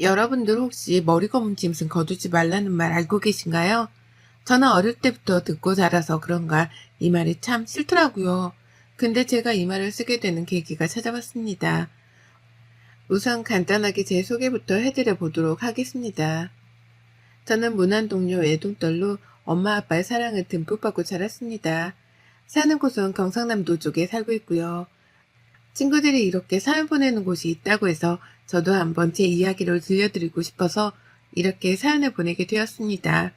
여러분들 혹시 머리 검은 짐승 거두지 말라는 말 알고 계신가요? 저는 어릴 때부터 듣고 자라서 그런가 이 말이 참 싫더라고요. 근데 제가 이 말을 쓰게 되는 계기가 찾아왔습니다. 우선 간단하게 제 소개부터 해드려 보도록 하겠습니다. 저는 문안동료 외동딸로 엄마 아빠의 사랑을 듬뿍 받고 자랐습니다. 사는 곳은 경상남도 쪽에 살고 있고요. 친구들이 이렇게 사연 보내는 곳이 있다고 해서 저도 한번 제 이야기를 들려드리고 싶어서 이렇게 사연을 보내게 되었습니다.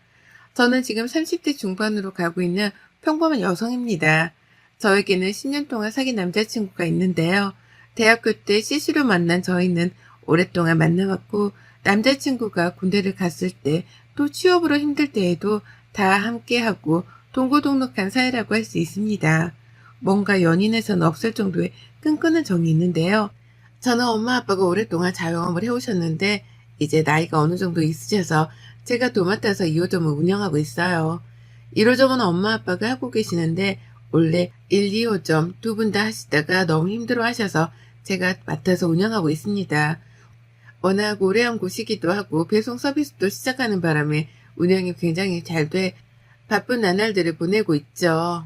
저는 지금 30대 중반으로 가고 있는 평범한 여성입니다. 저에게는 10년 동안 사귄 남자친구가 있는데요. 대학교 때 CC로 만난 저희는 오랫동안 만나왔고 남자친구가 군대를 갔을 때 또 취업으로 힘들 때에도 다 함께하고 동고동락한 사이라고 할 수 있습니다. 뭔가 연인에서는 없을 정도의 끈끈한 정이 있는데요. 저는 엄마 아빠가 오랫동안 자영업을 해오셨는데 이제 나이가 어느 정도 있으셔서 제가 도맡아서 2호점을 운영하고 있어요. 1호점은 엄마 아빠가 하고 계시는데 원래 1, 2호점 두 분 다 하시다가 너무 힘들어 하셔서 제가 맡아서 운영하고 있습니다. 워낙 오래한 곳이기도 하고 배송 서비스도 시작하는 바람에 운영이 굉장히 잘 돼 바쁜 나날들을 보내고 있죠.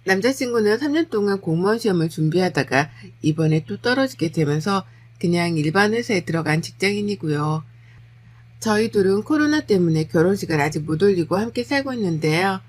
남자친구는 3년 동안 공무원 시험을 준비하다가 이번에 또 떨어지게 되면서 그냥 일반 회사에 들어간 직장인이고요. 저희 둘은 코로나 때문에 결혼식을 아직 못 올리고 함께 살고 있는데요.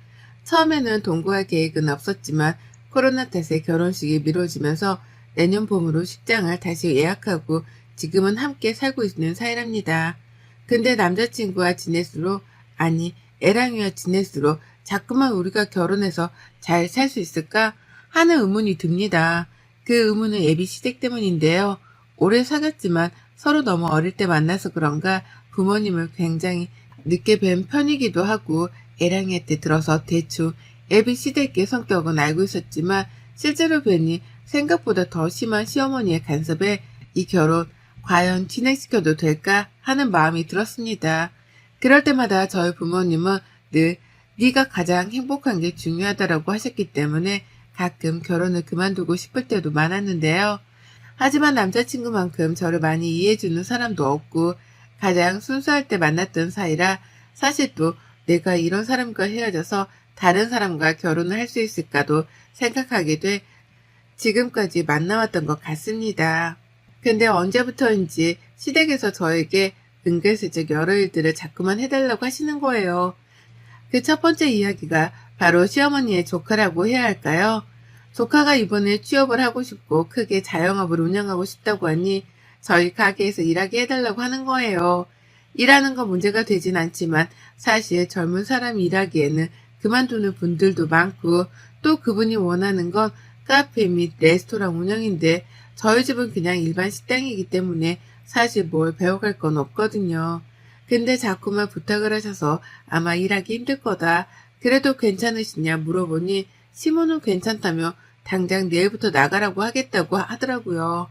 처음에는 동거할 계획은 없었지만 코로나 탓에 결혼식이 미뤄지면서 내년 봄으로 식장을 다시 예약하고 지금은 함께 살고 있는 사이랍니다. 근데 남자친구와 지낼수록, 아니 애랑이와 지낼수록 자꾸만 우리가 결혼해서 잘 살 수 있을까 하는 의문이 듭니다. 그 의문은 예비 시댁 때문인데요. 오래 사귀었지만 서로 너무 어릴 때 만나서 그런가 부모님을 굉장히 늦게 뵌 편이기도 하고 애랑이한테 들어서 대충 예비 시댁의 성격은 알고 있었지만 실제로 뵈니 생각보다 더 심한 시어머니의 간섭에 이 결혼 과연 진행시켜도 될까 하는 마음이 들었습니다. 그럴 때마다 저희 부모님은 늘 네가 가장 행복한 게 중요하다라고 하셨기 때문에 가끔 결혼을 그만두고 싶을 때도 많았는데요. 하지만 남자친구만큼 저를 많이 이해해주는 사람도 없고 가장 순수할 때 만났던 사이라 사실 또 내가 이런 사람과 헤어져서 다른 사람과 결혼을 할 수 있을까도 생각하게 돼 지금까지 만나왔던 것 같습니다. 근데 언제부터인지 시댁에서 저에게 은근슬쩍 여러 일들을 자꾸만 해달라고 하시는 거예요. 그 첫 번째 이야기가 바로 시어머니의 조카라고 해야 할까요? 조카가 이번에 취업을 하고 싶고 크게 자영업을 운영하고 싶다고 하니 저희 가게에서 일하게 해달라고 하는 거예요. 일하는 건 문제가 되진 않지만 사실 젊은 사람이 일하기에는 그만두는 분들도 많고 또 그분이 원하는 건 카페 및 레스토랑 운영인데 저희 집은 그냥 일반 식당이기 때문에 사실 뭘 배워갈 건 없거든요. 근데 자꾸만 부탁을 하셔서 아마 일하기 힘들 거다. 그래도 괜찮으시냐 물어보니 시모는 괜찮다며 당장 내일부터 나가라고 하겠다고 하더라고요.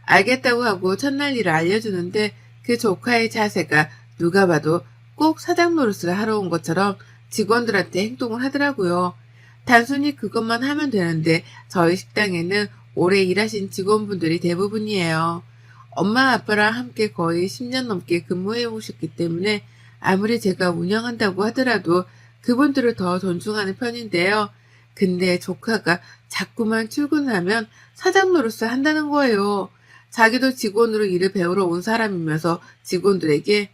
알겠다고 하고 첫날 일을 알려주는데 그 조카의 자세가 누가 봐도 꼭 사장 노릇을 하러 온 것처럼 직원들한테 행동을 하더라고요. 단순히 그것만 하면 되는데 저희 식당에는 오래 일하신 직원분들이 대부분이에요. 엄마 아빠랑 함께 거의 10년 넘게 근무해 오셨기 때문에 아무리 제가 운영한다고 하더라도 그분들을 더 존중하는 편인데요. 근데 조카가 자꾸만 출근하면 사장 노릇을 한다는 거예요. 자기도 직원으로 일을 배우러 온 사람이면서 직원들에게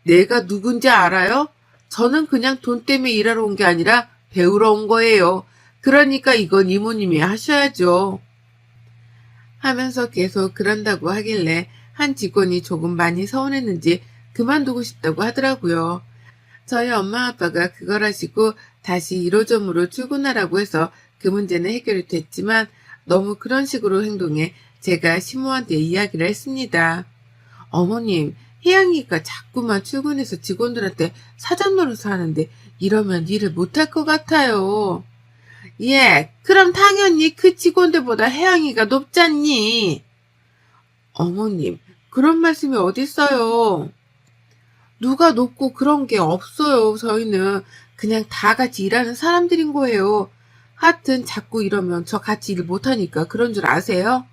내가 누군지 알아요? 저는 그냥 돈 때문에 일하러 온 게 아니라 배우러 온 거예요. 그러니까 이건 이모님이 하셔야죠. 하면서 계속 그런다고 하길래 한 직원이 조금 많이 서운했는지 그만두고 싶다고 하더라고요. 저희 엄마 아빠가 그걸 하시고 다시 1호점으로 출근하라고 해서 그 문제는 해결이 됐지만 너무 그런 식으로 행동해 제가 시모한테 이야기를 했습니다. 어머님, 혜영이가 자꾸만 출근해서 직원들한테 사장 노릇을 하는데 이러면 일을 못할 것 같아요. 예, 그럼 당연히 그 직원들보다 혜영이가 높잖니. 어머님, 그런 말씀이 어딨어요. 누가 높고 그런 게 없어요. 저희는 그냥 다 같이 일하는 사람들인 거예요. 하여튼 자꾸 이러면 저 같이 일 못하니까 그런 줄 아세요?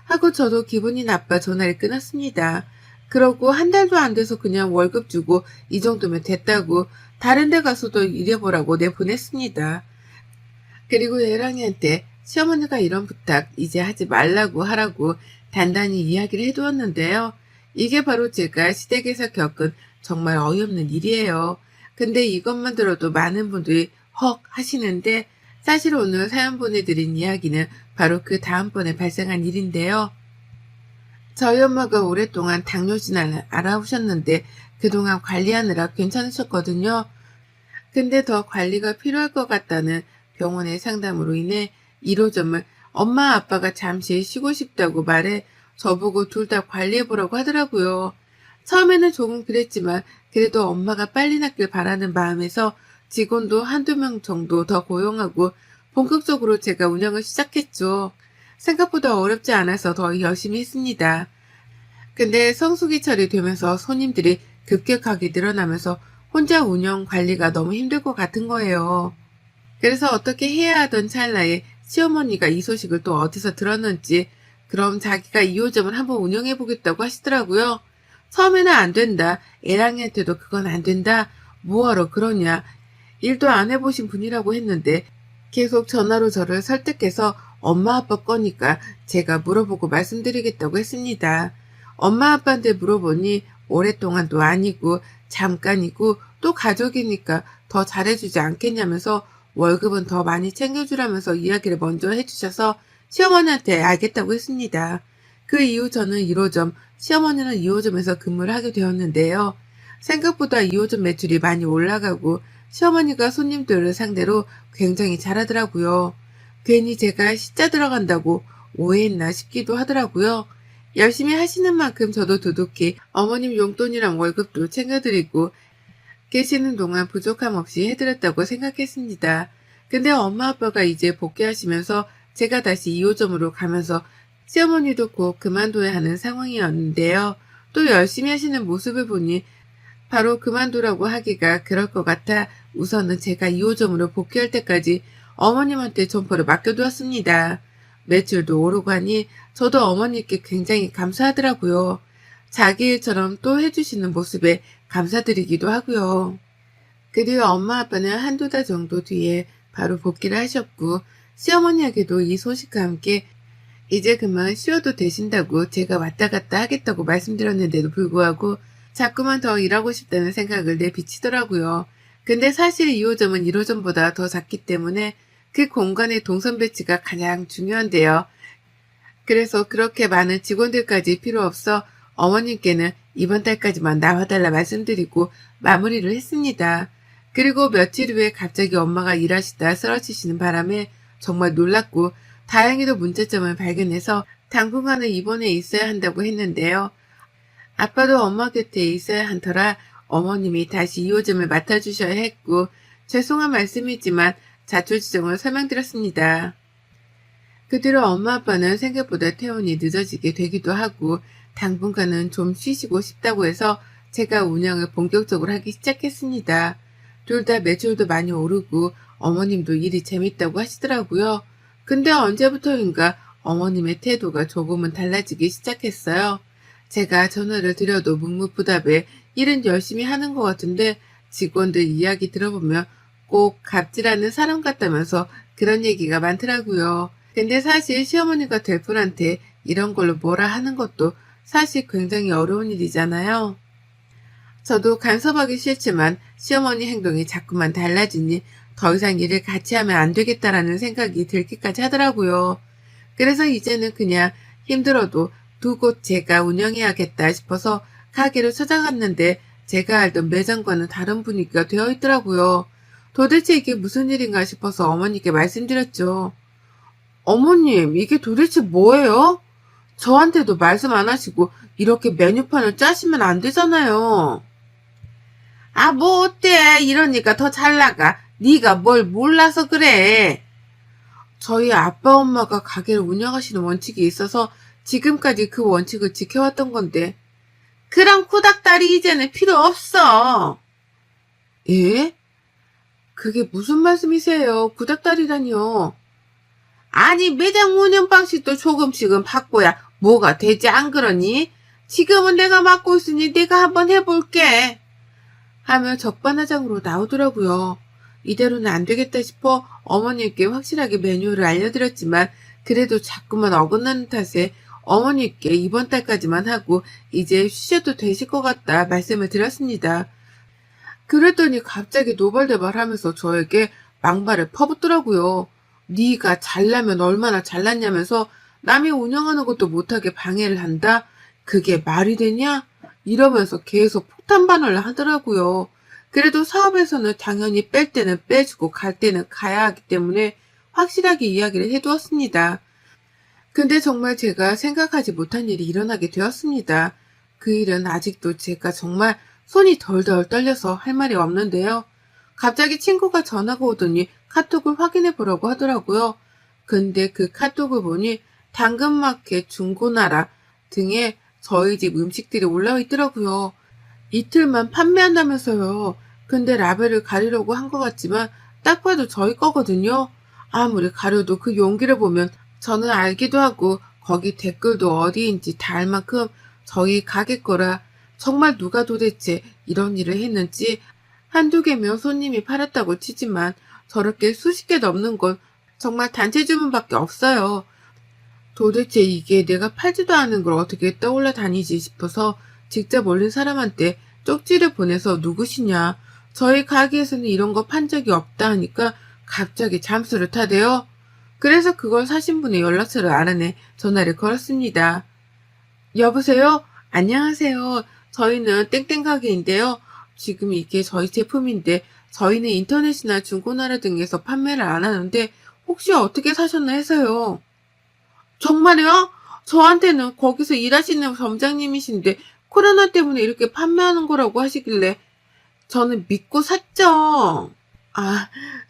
하고 저도 기분이 나빠 전화를 끊었습니다. 그러고 한 달도 안 돼서 그냥 월급 주고 이 정도면 됐다고 다른 데 가서도 일해보라고 내보냈습니다. 그리고 예랑이한테 시어머니가 이런 부탁 이제 하지 말라고 하라고 단단히 이야기를 해두었는데요. 이게 바로 제가 시댁에서 겪은 정말 어이없는 일이에요. 근데 이것만 들어도 많은 분들이 헉 하시는데 사실 오늘 사연 보내드린 이야기는 바로 그 다음번에 발생한 일인데요. 저희 엄마가 오랫동안 당뇨진을 알아오셨는데 그동안 관리하느라 괜찮으셨거든요. 근데 더 관리가 필요할 것 같다는 병원의 상담으로 인해 1호점을 엄마 아빠가 잠시 쉬고 싶다고 말해 저보고 둘 다 관리해보라고 하더라고요. 처음에는 조금 그랬지만 그래도 엄마가 빨리 낫길 바라는 마음에서 직원도 한두 명 정도 더 고용하고 본격적으로 제가 운영을 시작했죠. 생각보다 어렵지 않아서 더 열심히 했습니다. 근데 성수기철이 되면서 손님들이 급격하게 늘어나면서 혼자 운영 관리가 너무 힘들 것 같은 거예요. 그래서 어떻게 해야 하던 찰나에 시어머니가 이 소식을 또 어디서 들었는지 그럼 자기가 2호점을 한번 운영해 보겠다고 하시더라고요. 처음에는 안 된다. 애랑이한테도 그건 안 된다. 뭐하러 그러냐. 일도 안 해보신 분이라고 했는데 계속 전화로 저를 설득해서 엄마 아빠 거니까 제가 물어보고 말씀드리겠다고 했습니다. 엄마 아빠한테 물어보니 오랫동안도 아니고 잠깐이고 또 가족이니까 더 잘해주지 않겠냐면서 월급은 더 많이 챙겨주라면서 이야기를 먼저 해주셔서 시어머니한테 알겠다고 했습니다. 그 이후 저는 1호점, 시어머니는 2호점에서 근무를 하게 되었는데요. 생각보다 2호점 매출이 많이 올라가고 시어머니가 손님들을 상대로 굉장히 잘하더라고요. 괜히 제가 시자 들어간다고 오해했나 싶기도 하더라고요. 열심히 하시는 만큼 저도 두둑히 어머님 용돈이랑 월급도 챙겨드리고 계시는 동안 부족함 없이 해드렸다고 생각했습니다. 근데 엄마 아빠가 이제 복귀하시면서 제가 다시 2호점으로 가면서 시어머니도 곧 그만둬야 하는 상황이었는데요. 또 열심히 하시는 모습을 보니 바로 그만두라고 하기가 그럴 것 같아 우선은 제가 2호점으로 복귀할 때까지 어머님한테 점포를 맡겨두었습니다. 매출도 오르고 하니 저도 어머니께 굉장히 감사하더라고요. 자기 일처럼 또 해주시는 모습에 감사드리기도 하고요. 그리고 엄마 아빠는 한두 달 정도 뒤에 바로 복귀를 하셨고 시어머니에게도 이 소식과 함께 이제 그만 쉬어도 되신다고 제가 왔다 갔다 하겠다고 말씀드렸는데도 불구하고 자꾸만 더 일하고 싶다는 생각을 내비치더라고요. 근데 사실 2호점은 1호점보다 더 작기 때문에 그 공간의 동선 배치가 가장 중요한데요. 그래서 그렇게 많은 직원들까지 필요 없어 어머님께는 이번 달까지만 나와달라 말씀드리고 마무리를 했습니다. 그리고 며칠 후에 갑자기 엄마가 일하시다 쓰러지시는 바람에 정말 놀랐고 다행히도 문제점을 발견해서 당분간은 입원해 있어야 한다고 했는데요. 아빠도 엄마 곁에 있어야 한 터라 어머님이 다시 2호점을 맡아주셔야 했고 죄송한 말씀이지만 자초지종을 설명드렸습니다. 그 뒤로 엄마 아빠는 생각보다 퇴원이 늦어지게 되기도 하고 당분간은 좀 쉬시고 싶다고 해서 제가 운영을 본격적으로 하기 시작했습니다. 둘 다 매출도 많이 오르고 어머님도 일이 재밌다고 하시더라고요. 근데 언제부터인가 어머님의 태도가 조금은 달라지기 시작했어요. 제가 전화를 드려도 묵묵부답에 일은 열심히 하는 것 같은데 직원들 이야기 들어보면 꼭 갑질하는 사람 같다면서 그런 얘기가 많더라고요. 근데 사실 시어머니가 될 분한테 이런 걸로 뭐라 하는 것도 사실 굉장히 어려운 일이잖아요. 저도 간섭하기 싫지만 시어머니 행동이 자꾸만 달라지니 더 이상 일을 같이 하면 안 되겠다라는 생각이 들기까지 하더라고요. 그래서 이제는 그냥 힘들어도 두 곳 제가 운영해야겠다 싶어서 가게로 찾아갔는데 제가 알던 매장과는 다른 분위기가 되어 있더라고요. 도대체 이게 무슨 일인가 싶어서 어머니께 말씀드렸죠. 어머님, 이게 도대체 뭐예요? 저한테도 말씀 안 하시고 이렇게 메뉴판을 짜시면 안 되잖아요. 아, 뭐 어때? 이러니까 더 잘 나가. 네가 뭘 몰라서 그래. 저희 아빠 엄마가 가게를 운영하시는 원칙이 있어서 지금까지 그 원칙을 지켜왔던 건데 그런 쿠닥다리 이제는 필요 없어. 예? 그게 무슨 말씀이세요? 구닥다리라니요. 아니 매장 운영 방식도 조금씩은 바꿔야 뭐가 되지 안 그러니? 지금은 내가 맡고 있으니 내가 한번 해볼게. 하며 적반하장으로 나오더라고요. 이대로는 안 되겠다 싶어 어머니께 확실하게 매뉴얼을 알려드렸지만 그래도 자꾸만 어긋나는 탓에 어머니께 이번 달까지만 하고 이제 쉬셔도 되실 것 같다 말씀을 드렸습니다. 그랬더니 갑자기 노발대발 하면서 저에게 막말을 퍼붓더라고요. 네가 잘나면 얼마나 잘났냐면서 남이 운영하는 것도 못하게 방해를 한다? 그게 말이 되냐? 이러면서 계속 폭탄 발언을 하더라고요. 그래도 사업에서는 당연히 뺄 때는 빼주고 갈 때는 가야 하기 때문에 확실하게 이야기를 해두었습니다. 근데 정말 제가 생각하지 못한 일이 일어나게 되었습니다. 그 일은 아직도 제가 정말 손이 덜덜 떨려서 할 말이 없는데요. 갑자기 친구가 전화가 오더니 카톡을 확인해 보라고 하더라고요. 근데 그 카톡을 보니 당근마켓 중고나라 등에 저희 집 음식들이 올라와 있더라고요. 이틀만 판매한다면서요. 근데 라벨을 가리려고 한 것 같지만 딱 봐도 저희 거거든요. 아무리 가려도 그 용기를 보면 저는 알기도 하고 거기 댓글도 어디인지 다 알 만큼 저희 가게 거라 정말 누가 도대체 이런 일을 했는지 한두 개면 손님이 팔았다고 치지만 저렇게 수십 개 넘는 건 정말 단체 주문밖에 없어요. 도대체 이게 내가 팔지도 않은 걸 어떻게 떠올라 다니지 싶어서 직접 올린 사람한테 쪽지를 보내서 누구시냐, 저희 가게에서는 이런 거 판 적이 없다 하니까 갑자기 잠수를 타대요. 그래서 그걸 사신 분의 연락처를 알아내 전화를 걸었습니다. 여보세요? 안녕하세요. 저희는 땡땡 가게인데요. 지금 이게 저희 제품인데 저희는 인터넷이나 중고나라 등에서 판매를 안 하는데 혹시 어떻게 사셨나 해서요. 정말요? 저한테는 거기서 일하시는 점장님이신데 코로나 때문에 이렇게 판매하는 거라고 하시길래 저는 믿고 샀죠. 아,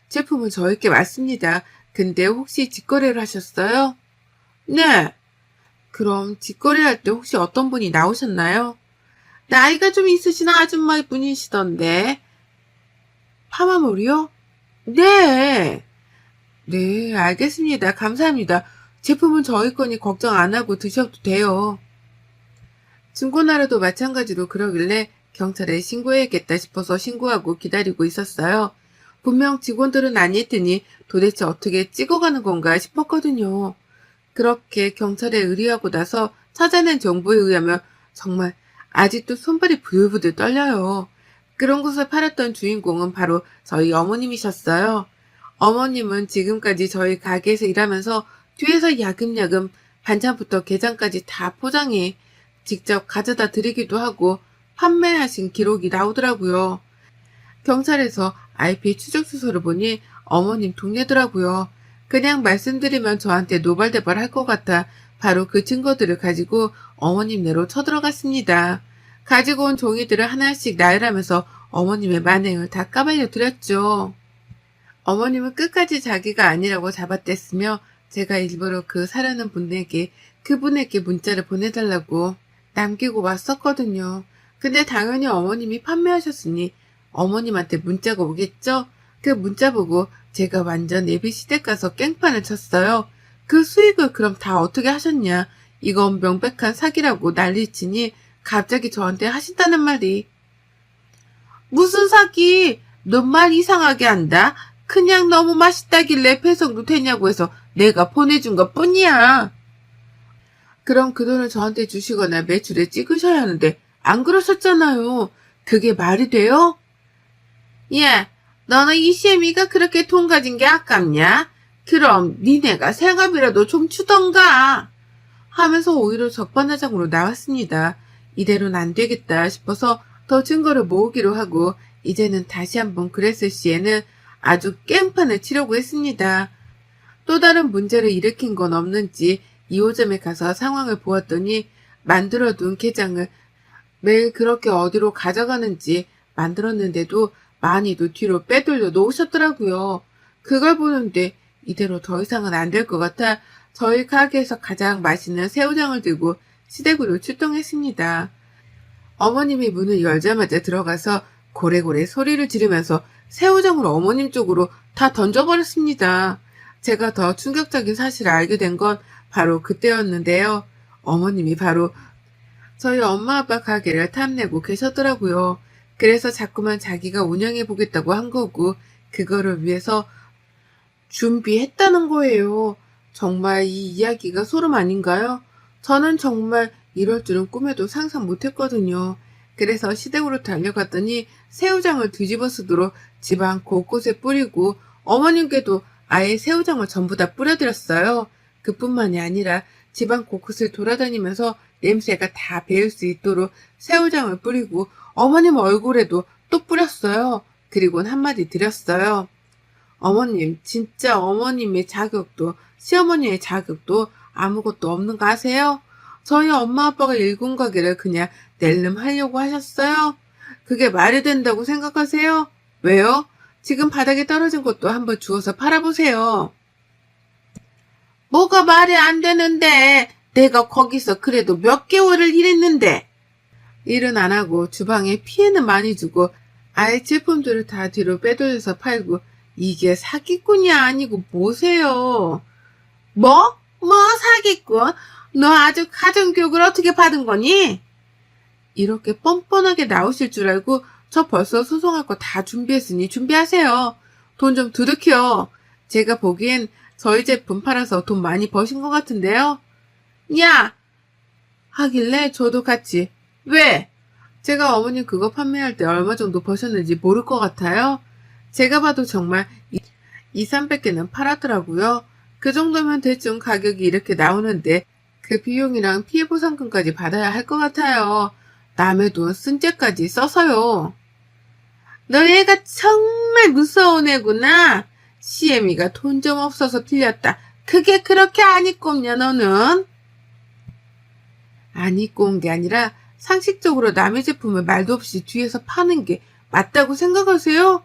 제품은 저희께 맞습니다. 근데 혹시 직거래를 하셨어요? 네. 그럼 직거래할 때 혹시 어떤 분이 나오셨나요? 나이가 좀 있으신 아줌마 분이시던데. 파마몰이요? 네. 네, 알겠습니다. 감사합니다. 제품은 저희 거니 걱정 안 하고 드셔도 돼요. 중고나라도 마찬가지로 그러길래 경찰에 신고해야겠다 싶어서 신고하고 기다리고 있었어요. 분명 직원들은 아니했더니 도대체 어떻게 찍어가는 건가 싶었거든요. 그렇게 경찰에 의뢰하고 나서 찾아낸 정보에 의하면 정말 아직도 손발이 부들부들 떨려요. 그런 곳을 팔았던 주인공은 바로 저희 어머님이셨어요. 어머님은 지금까지 저희 가게에서 일하면서 뒤에서 야금야금 반찬부터 게장까지 다 포장해 직접 가져다 드리기도 하고 판매하신 기록이 나오더라고요. 경찰에서 IP 추적 수소를 보니 어머님 동네더라고요. 그냥 말씀드리면 저한테 노발대발 할 것 같아 바로 그 증거들을 가지고 어머님네로 쳐들어갔습니다. 가지고 온 종이들을 하나씩 나열하면서 어머님의 만행을 다 까발려 드렸죠. 어머님은 끝까지 자기가 아니라고 잡아댔으며 제가 일부러 그 사려는 분에게 그분에게 문자를 보내달라고 남기고 왔었거든요. 근데 당연히 어머님이 판매하셨으니 어머님한테 문자가 오겠죠? 그 문자 보고 제가 완전 예비시댁 가서 깽판을 쳤어요. 그 수익을 그럼 다 어떻게 하셨냐? 이건 명백한 사기라고 난리치니 갑자기 저한테 하신다는 말이. 무슨 사기? 넌 말 이상하게 한다. 그냥 너무 맛있다길래 배송도 되냐고 해서 내가 보내준 것 뿐이야. 그럼 그 돈을 저한테 주시거나 매출에 찍으셔야 하는데 안 그러셨잖아요. 그게 말이 돼요? 야, 너는 이 시애미가 그렇게 돈 가진 게 아깝냐? 그럼 니네가 생업이라도 좀 주던가. 하면서 오히려 적반하장으로 나왔습니다. 이대로는 안 되겠다 싶어서 더 증거를 모으기로 하고 이제는 다시 한번 그랬을 시에는 아주 깽판을 치려고 했습니다. 또 다른 문제를 일으킨 건 없는지 2호점에 가서 상황을 보았더니 만들어둔 게장을 매일 그렇게 어디로 가져가는지 만들었는데도 많이도 뒤로 빼돌려 놓으셨더라고요. 그걸 보는데 이대로 더 이상은 안 될 것 같아 저희 가게에서 가장 맛있는 새우장을 들고 시댁으로 출동했습니다. 어머님이 문을 열자마자 들어가서 고래고래 소리를 지르면서 새우장을 어머님 쪽으로 다 던져버렸습니다. 제가 더 충격적인 사실을 알게 된 건 바로 그때였는데요. 어머님이 바로 저희 엄마 아빠 가게를 탐내고 계셨더라고요. 그래서 자꾸만 자기가 운영해 보겠다고 한 거고, 그거를 위해서 준비했다는 거예요. 정말 이 이야기가 소름 아닌가요? 저는 정말 이럴 줄은 꿈에도 상상 못했거든요. 그래서 시댁으로 달려갔더니 새우장을 뒤집어 쓰도록 집안 곳곳에 뿌리고 어머님께도 아예 새우장을 전부 다 뿌려드렸어요. 그뿐만이 아니라 집안 곳곳을 돌아다니면서 냄새가 다 배일 수 있도록 새우장을 뿌리고 어머님 얼굴에도 또 뿌렸어요. 그리고는 한마디 드렸어요. 어머님, 진짜 어머님의 자격도, 시어머니의 자격도 아무것도 없는 거 아세요? 저희 엄마 아빠가 일군 가게를 그냥 낼름 하려고 하셨어요? 그게 말이 된다고 생각하세요? 왜요? 지금 바닥에 떨어진 것도 한번 주워서 팔아보세요. 뭐가 말이 안 되는데, 내가 거기서 그래도 몇 개월을 일했는데. 일은 안 하고 주방에 피해는 많이 주고 아예 제품들을 다 뒤로 빼돌려서 팔고 이게 사기꾼이 아니고 뭐세요? 뭐? 뭐 사기꾼? 너 아주 가정교육을 어떻게 받은 거니? 이렇게 뻔뻔하게 나오실 줄 알고 저 벌써 소송할 거 다 준비했으니 준비하세요. 돈 좀 두둑혀. 제가 보기엔 저희 제품 팔아서 돈 많이 버신 것 같은데요. 야! 하길래 저도 같이. 왜? 제가 어머님 그거 판매할 때 얼마 정도 버셨는지 모를 것 같아요. 제가 봐도 정말 2, 300개는 팔았더라고요. 그 정도면 대충 가격이 이렇게 나오는데 그 비용이랑 피해보상금까지 받아야 할 것 같아요. 남의 돈 쓴 죄까지 써서요. 너 얘가 정말 무서운 애구나. CM이가 돈 좀 없어서 빌렸다. 그게 그렇게 안 입고 없냐 너는? 안 입고 온 게 아니라 상식적으로 남의 제품을 말도 없이 뒤에서 파는 게 맞다고 생각하세요?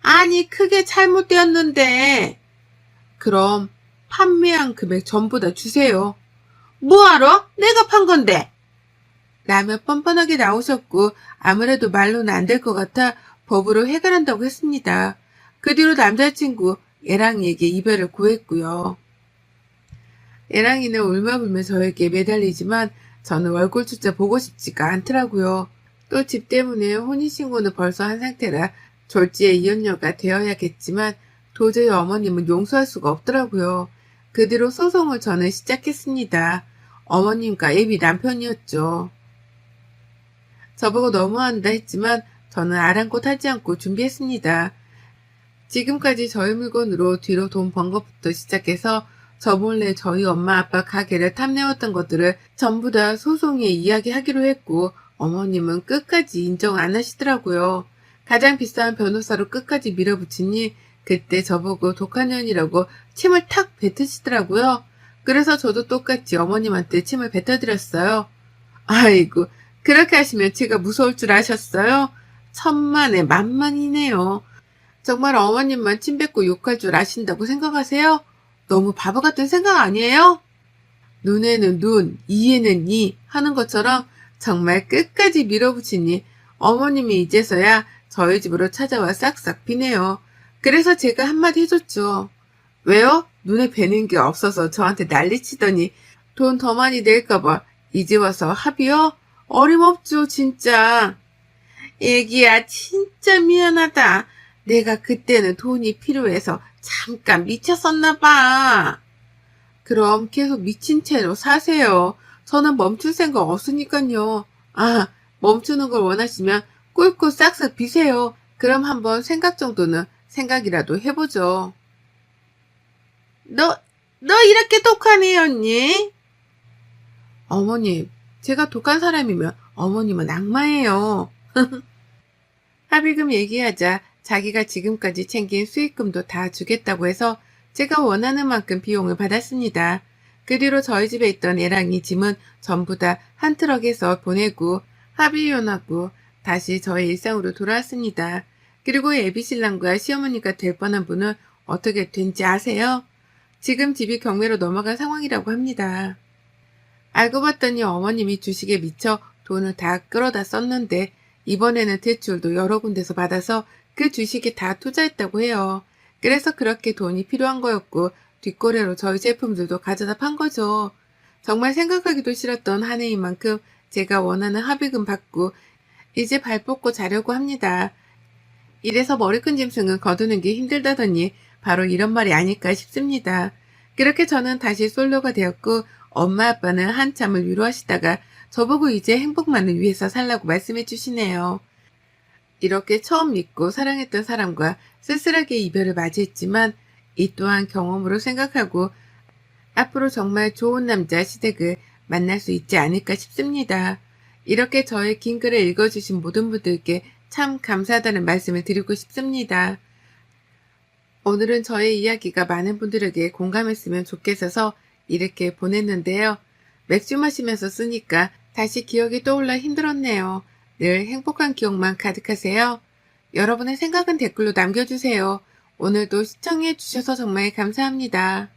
아니 그게 잘못되었는데. 그럼 판매한 금액 전부 다 주세요. 뭐하러? 내가 판 건데. 라며 뻔뻔하게 나오셨고 아무래도 말로는 안 될 것 같아 법으로 해결한다고 했습니다. 그 뒤로 남자친구 애랑이에게 이별을 구했고요. 애랑이는 울며불며 저에게 매달리지만 저는 월골조차 보고 싶지가 않더라고요. 또 집 때문에 혼인신고는 벌써 한 상태라 졸지에 이혼녀가 되어야겠지만 도저히 어머님은 용서할 수가 없더라고요. 그 뒤로 소송을 저는 시작했습니다. 어머님과 애비 남편이었죠. 저보고 너무한다 했지만 저는 아랑곳하지 않고 준비했습니다. 지금까지 저희 물건으로 뒤로 돈 번 것부터 시작해서 저 몰래 저희 엄마 아빠 가게를 탐내었던 것들을 전부 다 소송에 이야기하기로 했고 어머님은 끝까지 인정 안 하시더라고요. 가장 비싼 변호사로 끝까지 밀어붙이니 그때 저보고 독한 년이라고 침을 탁 뱉으시더라고요. 그래서 저도 똑같이 어머님한테 침을 뱉어드렸어요. 아이고 그렇게 하시면 제가 무서울 줄 아셨어요? 천만에 만만이네요. 정말 어머님만 침 뱉고 욕할 줄 아신다고 생각하세요? 너무 바보 같은 생각 아니에요? 눈에는 눈, 이에는 이 하는 것처럼 정말 끝까지 밀어붙이니 어머님이 이제서야 저희 집으로 찾아와 싹싹 비네요. 그래서 제가 한마디 해줬죠. 왜요? 눈에 뵈는 게 없어서 저한테 난리치더니 돈 더 많이 낼까봐 이제 와서 합의요? 어림없죠 진짜. 애기야 진짜 미안하다. 내가 그때는 돈이 필요해서 잠깐 미쳤었나 봐. 그럼 계속 미친 채로 사세요. 저는 멈출 생각 없으니까요. 아, 멈추는 걸 원하시면 꿀꿀 싹싹 비세요. 그럼 한번 생각 정도는 생각이라도 해보죠. 너 이렇게 독하니 언니? 어머님, 제가 독한 사람이면 어머님은 악마예요. 합의금 얘기하자 자기가 지금까지 챙긴 수익금도 다 주겠다고 해서 제가 원하는 만큼 비용을 받았습니다. 그 뒤로 저희 집에 있던 애랑이 짐은 전부 다 한 트럭에서 보내고 합의이혼하고 다시 저의 일상으로 돌아왔습니다. 그리고 애비신랑과 시어머니가 될 뻔한 분은 어떻게 된지 아세요? 지금 집이 경매로 넘어간 상황이라고 합니다. 알고 봤더니 어머님이 주식에 미쳐 돈을 다 끌어다 썼는데 이번에는 대출도 여러 군데서 받아서 그 주식에 다 투자했다고 해요. 그래서 그렇게 돈이 필요한 거였고 뒷거래로 저희 제품들도 가져다 판 거죠. 정말 생각하기도 싫었던 한 해인 만큼 제가 원하는 합의금 받고 이제 발 뻗고 자려고 합니다. 이래서 머리큰 짐승은 거두는 게 힘들다더니 바로 이런 말이 아닐까 싶습니다. 그렇게 저는 다시 솔로가 되었고 엄마 아빠는 한참을 위로하시다가 저보고 이제 행복만을 위해서 살라고 말씀해 주시네요. 이렇게 처음 믿고 사랑했던 사람과 쓸쓸하게 이별을 맞이했지만 이 또한 경험으로 생각하고 앞으로 정말 좋은 남자 시댁을 만날 수 있지 않을까 싶습니다. 이렇게 저의 긴 글을 읽어주신 모든 분들께 참 감사하다는 말씀을 드리고 싶습니다. 오늘은 저의 이야기가 많은 분들에게 공감했으면 좋겠어서 이렇게 보냈는데요. 맥주 마시면서 쓰니까 다시 기억이 떠올라 힘들었네요. 늘 행복한 기억만 가득하세요. 여러분의 생각은 댓글로 남겨주세요. 오늘도 시청해 주셔서 정말 감사합니다.